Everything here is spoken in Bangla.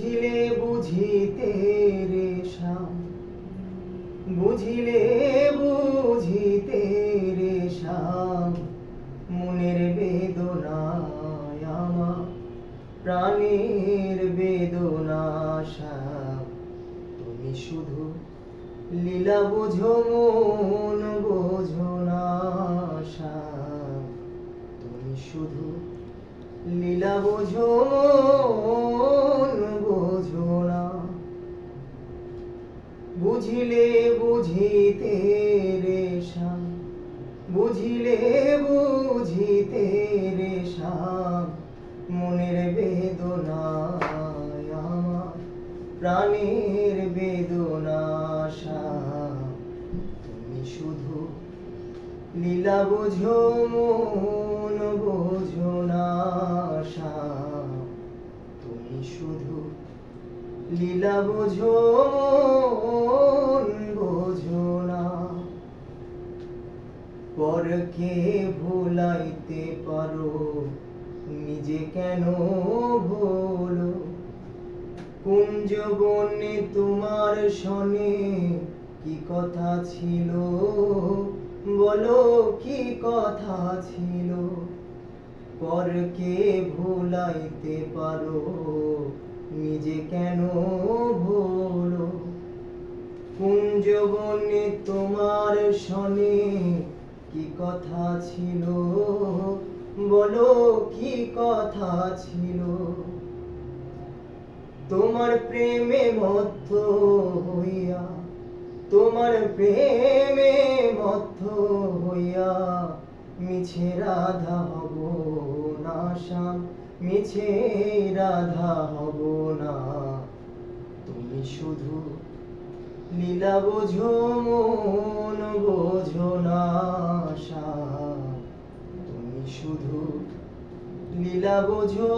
বুঝিলে বুঝিতে রে শ্যাম, বুঝিলে বুঝিতে রে শ্যাম, মনের বেদনায় আমার প্রাণের বেদনা শ্যাম। তুমি শুধু লীলা বোঝো মন বোঝো না শ্যাম, তুমি শুধু লীলা বোঝো মন বোঝো না। বুঝিলে বুঝিতে রে শ্যাম, বুঝিলে বুঝিতে রে শ্যাম, মনের বেদনায় আমার প্রাণের বেদনা শ্যাম। তুমি শুধু লীলা বোঝো মন বোঝো না শ্যাম, তুমি শুধু লীলা বোঝো মন বোঝো না। পরকে ভুলাইতে পারো নিজে কেন ভোলো, কুঞ্জবনে তোমার সনে কি কথা ছিল, বলো কি কথা ছিল। পরকে ভুলাইতে পারো নিজে কেন ভোলো, কুঞ্জবনে তোমার সনে কি কথা ছিল, বলো কি কথা ছিল। তোমার প্রেমে মত্ত হইয়া, তোমার প্রেমে মত্ত হইয়া মিছে রাধা হব না শ্যাম, মিছে রাধা হব না। তুমি শুধু লীলা বোঝো মন বোঝো না শ্যাম, তুমি শুধু লীলা বোঝো